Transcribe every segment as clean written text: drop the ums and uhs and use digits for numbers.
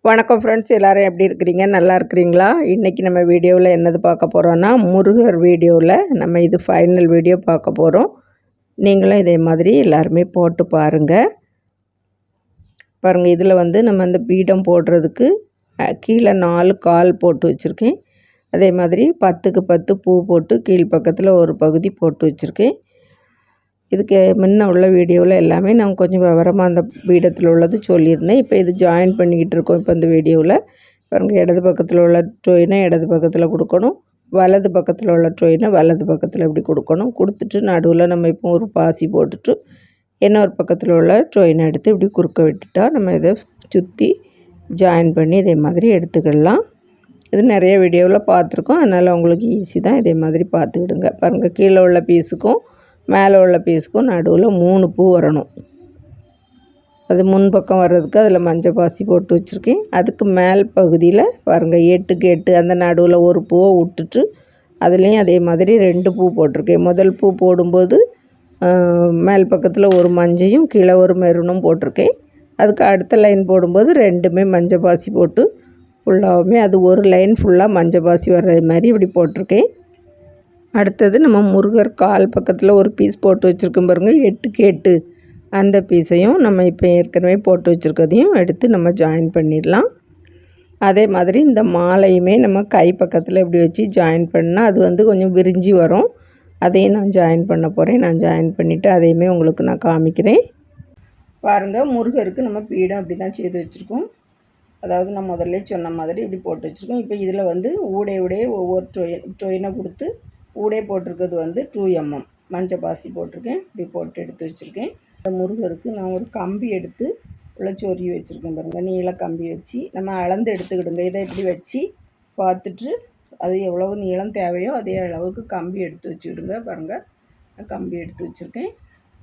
வணக்கம் ஃப்ரெண்ட்ஸ், எல்லோரும் எப்படி இருக்கிறீங்க? நல்லா இருக்கிறீங்களா? இன்றைக்கி நம்ம வீடியோவில் என்னது பார்க்க போகிறோன்னா, முருகர் வீடியோவில் நம்ம இது ஃபைனல் வீடியோ பார்க்க போகிறோம். நீங்களும் இதே மாதிரி எல்லாருமே போட்டு பாருங்கள். இதில் வந்து நம்ம அந்த பீடம் போடுறதுக்கு கீழே 4 கால் போட்டு வச்சுருக்கேன். அதே மாதிரி 10க்கு 10 பூ போட்டு கீழ்ப்பக்கத்தில் ஒரு பகுதி போட்டு வச்சுருக்கேன். இதுக்கு முன்ன உள்ள வீடியோவில் எல்லாமே நான் கொஞ்சம் விவரமாக அந்த பீடத்தில் உள்ளது சொல்லியிருந்தேன். இப்போ இது ஜாயின் பண்ணிக்கிட்டு இருக்கோம். இப்போ இந்த வீடியோவில் இடது பக்கத்தில் உள்ள ட்ரோயினை இடது பக்கத்தில் கொடுக்கணும், வலது பக்கத்தில் உள்ள ட்ரோயினை வலது பக்கத்தில் இப்படி கொடுக்கணும். கொடுத்துட்டு நடுவில் நம்ம இப்போ ஒரு பாசி போட்டுட்டு இன்னொரு பக்கத்தில் உள்ள ட்ரோயினை எடுத்து இப்படி குறுக்க விட்டுட்டா நம்ம இதை சுற்றி ஜாயின் பண்ணி இதே மாதிரி எடுத்துக்கிடலாம். இது நிறைய வீடியோவில் பார்த்துருக்கோம், அதனால் உங்களுக்கு ஈஸி தான். இதே மாதிரி பார்த்துக்கிடுங்க. பாருங்கள், கீழே உள்ள பீஸுக்கும் மேலே உள்ள பீஸுக்கும் நடுவில் 3 பூ வரணும். அது முன்பக்கம் வர்றதுக்கு அதில் மஞ்சள் பாசி போட்டு வச்சுருக்கேன். அதுக்கு மேல் பகுதியில் பாருங்கள் 8க்கு 8 அந்த நடுவில் ஒரு பூவை விட்டுட்டு அதுலேயும் அதே மாதிரி 2 பூ போட்டிருக்கேன். முதல் பூ போடும்போது மேல் பக்கத்தில் ஒரு மஞ்சையும் கீழே ஒரு மெரூனும் போட்டிருக்கேன். அதுக்கு அடுத்த லைன் போடும்போது 2மே மஞ்சள் பாசி போட்டு ஃபுல்லாகவுமே அது ஒரு லைன் ஃபுல்லாக மஞ்சள் பாசி வர்றது மாதிரி இப்படி போட்டிருக்கேன். அடுத்தது நம்ம முருகர் கால் பக்கத்தில் ஒரு பீஸ் போட்டு வச்சுருக்கோம் பாருங்கள், 8க்கு 8 அந்த பீஸையும் நம்ம இப்போ ஏற்கனவே போட்டு வச்சுருக்கதையும் எடுத்து நம்ம ஜாயின் பண்ணிடலாம். அதே மாதிரி இந்த மாலையுமே நம்ம கை பக்கத்தில் இப்படி வச்சு ஜாயின் பண்ணால் அது வந்து கொஞ்சம் விரிஞ்சி வரும். அதையும் நான் ஜாயின் பண்ண போகிறேன். நான் ஜாயின் பண்ணிவிட்டு அதையுமே உங்களுக்கு நான் காமிக்கிறேன். பாருங்கள், முருகருக்கு நம்ம பீடம் அப்படி தான் செய்து வச்சுருக்கோம். அதாவது நான் முதல்ல சொன்ன மாதிரி இப்படி போட்டு வச்சுருக்கோம். இப்போ இதில் வந்து ஊடையே ஒவ்வொரு ட்ரோயினை கொடுத்து ஊடே போட்டிருக்கிறது வந்து 2 mm மஞ்சள் பாசி போட்டிருக்கேன். இப்படி போட்டு எடுத்து வச்சுருக்கேன். இந்த முருகருக்கு நான் ஒரு கம்பி எடுத்து உள்ள சொருகி வச்சுருக்கேன் பாருங்கள். நீள கம்பி வச்சு நம்ம அளந்து எடுத்துக்கிடுங்க. இதை இப்படி வச்சு பார்த்துட்டு அது எவ்வளவு நீளம் தேவையோ அதே அளவுக்கு கம்பி எடுத்து வச்சுக்கிடுங்க. பாருங்கள், நான் கம்பி எடுத்து வச்சுருக்கேன்.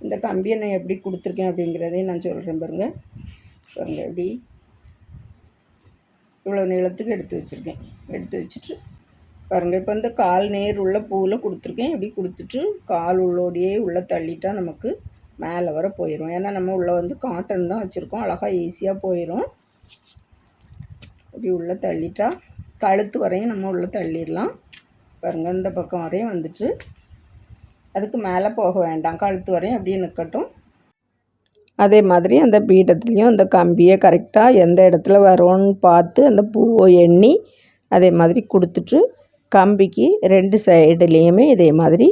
இந்த கம்பியை நான் எப்படி கொடுத்துருக்கேன் அப்படிங்கிறதையும் நான் சொல்கிறேன் பாருங்கள். பாருங்கள், எப்படி இவ்வளோ நீளத்துக்கு எடுத்து வச்சுருக்கேன். எடுத்து வச்சுட்டு பாருங்கள், இப்போ இந்த கால் நேர் உள்ள பூவில் கொடுத்துருக்கேன். இப்படி கொடுத்துட்டு கால் உள்ளோடையே உள்ளே தள்ளிட்டா நமக்கு மேலே வர போயிடும். ஏன்னா நம்ம உள்ளே வந்து காட்டன் தான் வச்சுருக்கோம், அழகாக ஈஸியாக போயிடும். இப்படி உள்ளே தள்ளிட்டா கழுத்து வரையும் நம்ம உள்ளே தள்ளிடலாம். பாருங்கள், இந்த பக்கம் வரையும் வந்துட்டு அதுக்கு மேலே போக வேண்டாம், கழுத்து வரையும் அப்படியே நிற்கட்டும். அதே மாதிரி அந்த பீடத்துலேயும் அந்த கம்பியை கரெக்டாக எந்த இடத்துல வரும்னு பார்த்து அந்த பூவை எண்ணி அதே மாதிரி கொடுத்துட்டு கம்பிக்கு 2 சைடுலேயுமே இதே மாதிரி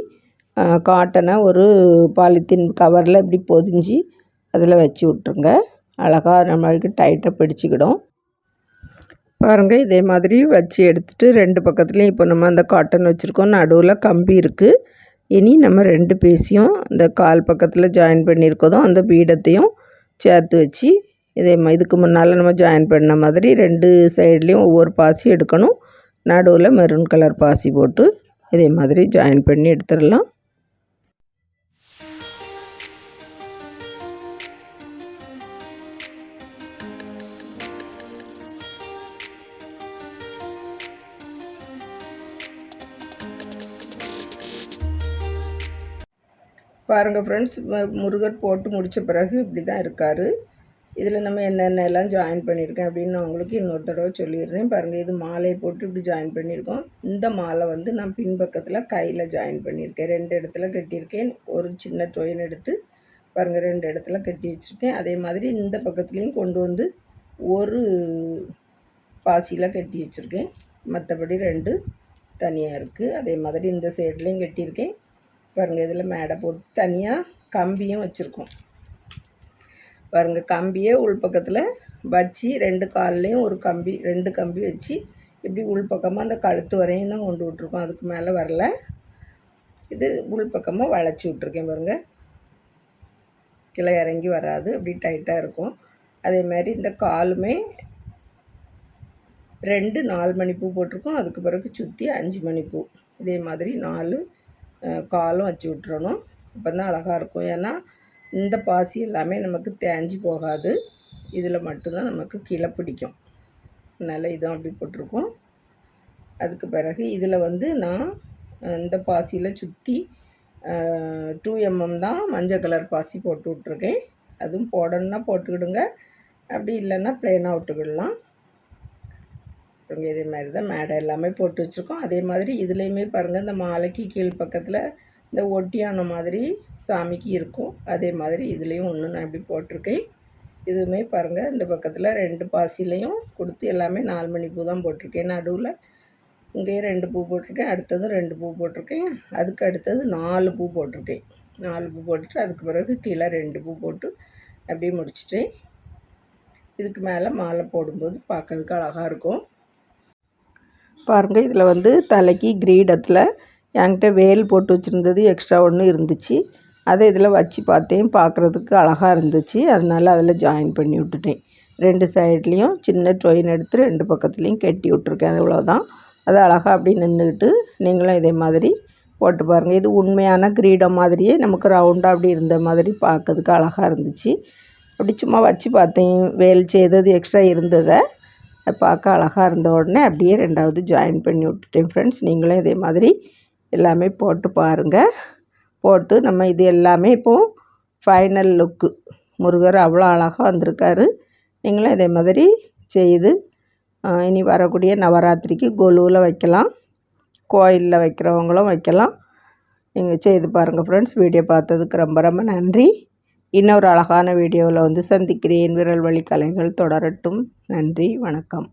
காட்டனை ஒரு பாலித்தீன் கவரில் இப்படி பொதிஞ்சு அதில் வச்சு விட்ருங்க. அழகாக நம்மளுக்கு டைட்டாக பிடிச்சிக்கிடும். பாருங்கள், இதே மாதிரி வச்சு எடுத்துகிட்டு 2 பக்கத்துலேயும் இப்போ நம்ம அந்த காட்டன் வச்சுருக்கோம், நடுவில் கம்பி இருக்குது. இனி நம்ம 2 பீஸையும் இந்த கால் பக்கத்தில் ஜாயின் பண்ணியிருக்கோம் அந்த பீடத்தையும் சேர்த்து வச்சு இதுக்கு முன்னால் நம்ம ஜாயின் பண்ண மாதிரி 2 சைட்லேயும் ஒவ்வொரு பாசி எடுக்கணும். நடுவில் மெரூன் கலர் பாசி போட்டு இதே மாதிரி ஜாயின் பண்ணி எடுத்துடலாம். பாருங்கள் ஃப்ரெண்ட்ஸ், முருகர் போட்டு முடித்த பிறகு இப்படி தான் இருக்கார். இதில் நம்ம என்னென்னலாம் ஜாயின் பண்ணியிருக்கேன் அப்படின்னு நான் உங்களுக்கு இன்னொரு தடவை சொல்லிடுறேன். பாருங்கள், இது மாலையை போட்டு இப்படி ஜாயின் பண்ணியிருக்கோம். இந்த மாலை வந்து நான் பின்பக்கத்தில் கையில் ஜாயின் பண்ணியிருக்கேன். 2 இடத்துல கட்டியிருக்கேன். ஒரு சின்ன ட்ரோயின் எடுத்து பாருங்கள் 2 இடத்துல கட்டி வச்சுருக்கேன். அதே மாதிரி இந்த பக்கத்துலேயும் கொண்டு வந்து ஒரு பாசியில் கட்டி வச்சுருக்கேன். மற்றபடி 2 தனியாக இருக்குது. அதே மாதிரி இந்த சைட்லேயும் கட்டியிருக்கேன். பாருங்கள், இதில் மேடை போட்டு தனியாக கம்பியும் வச்சுருக்கோம். பாருங்கள், கம்பியே உள்பக்கத்தில் வச்சு 2 கால்லையும் ஒரு கம்பி 2 கம்பி வச்சு இப்படி உள்பக்கமாக அந்த கழுத்து வரையும் தான் கொண்டு விட்ருக்கோம். அதுக்கு மேலே வரல. இது உள்பக்கமாக வளைச்சி விட்ருக்கேன் பாருங்கள். கீழே இறங்கி வராது, அப்படி டைட்டாக இருக்கும். அதே மாதிரி இந்த காலுமே 2 4 மணிப்பூ போட்டிருக்கோம். அதுக்கு பிறகு சுற்றி 5 மணிப்பூ இதே மாதிரி 4 காலும் வச்சு விட்டுறணும். அப்போ தான் அழகாக இருக்கும். ஏன்னா இந்த பாசி எல்லாமே நமக்கு தேஞ்சி போகாது, இதில் மட்டும்தான் நமக்கு கீழே பிடிக்கும். அதனால் இதுவும் அப்படி போட்டிருக்கோம். அதுக்கு பிறகு இதில் வந்து நான் இந்த பாசியில் சுற்றி 2 mm தான் மஞ்சள் கலர் பாசி போட்டு விட்ருக்கேன். அதுவும் போடணுன்னா போட்டுக்கிடுங்க, அப்படி இல்லைன்னா ப்ளெயினாக விட்டுக்கிடலாம். இங்கே இதே மாதிரி தான் மேடை எல்லாமே போட்டு வச்சுருக்கோம். அதே மாதிரி இதுலேயுமே பாருங்கள், இந்த மாலைக்கு கீழ் பக்கத்தில் இந்த ஒட்டியான மாதிரி சாமிக்கு இருக்கும். அதே மாதிரி இதுலேயும் ஒன்று நான் இப்படி போட்டிருக்கேன். இதுவுமே பாருங்கள், இந்த பக்கத்தில் 2 பாசிலையும் கொடுத்து எல்லாமே 4 மணி பூ தான் போட்டிருக்கேன். நடுவில் இங்கேயும் 2 பூ போட்டிருக்கேன், அடுத்தது 2 பூ போட்டிருக்கேன், அதுக்கு அடுத்தது 4 பூ போட்டிருக்கேன். 4 பூ போட்டுட்டு அதுக்கு பிறகு கீழே 2 பூ போட்டு அப்படியே முடிச்சுட்டேன். இதுக்கு மேலே மாலை போடும்போது பார்க்கறதுக்கு அழகாக இருக்கும். பாருங்கள், இதில் வந்து தலைக்கு கிரீடத்தில் என்கிட்ட வேல் போட்டு வச்சுருந்தது எக்ஸ்ட்ரா ஒன்று இருந்துச்சு. அதை இதில் வச்சு பார்த்தேன், பார்க்குறதுக்கு அழகாக இருந்துச்சு. அதனால் அதில் ஜாயின் பண்ணி விட்டுட்டேன். 2 சைட்லேயும் சின்ன டொயின் எடுத்து 2 பக்கத்துலேயும் கட்டி விட்ருக்கேன். அது இவ்வளோதான். அது அழகாக அப்படி நின்றுக்கிட்டு நீங்களும் இதே மாதிரி போட்டு பாருங்கள். இது உண்மையான கிரீடம் மாதிரியே நமக்கு ரவுண்டாக அப்படி இருந்த மாதிரி பார்க்கறதுக்கு அழகாக இருந்துச்சு. அப்படி சும்மா வச்சு பார்த்தேன், வேல் செய்தது எக்ஸ்ட்ரா இருந்ததை அது பார்க்க அழகாக இருந்த உடனே அப்படியே 2வது ஜாயின் பண்ணி விட்டுட்டேன். ஃப்ரெண்ட்ஸ், நீங்களும் இதே மாதிரி எல்லாமே போட்டு பாருங்கள். போட்டு நம்ம இது எல்லாமே இப்போது ஃபைனல் லுக்கு. முருகர் அவ்வளோ அழகாக வந்திருக்காரு. நீங்களும் இதே மாதிரி செய்து இனி வரக்கூடிய நவராத்திரிக்கு கொலுவில் வைக்கலாம், கோயிலில் வைக்கிறவங்களும் வைக்கலாம். நீங்கள் செய்து பாருங்கள் ஃப்ரெண்ட்ஸ். வீடியோ பார்த்ததுக்கு ரொம்ப ரொம்ப நன்றி. இன்னொரு அழகான வீடியோவில் வந்து சந்திக்கிறேன். விரல் வழி கலைகள் தொடரட்டும். நன்றி, வணக்கம்.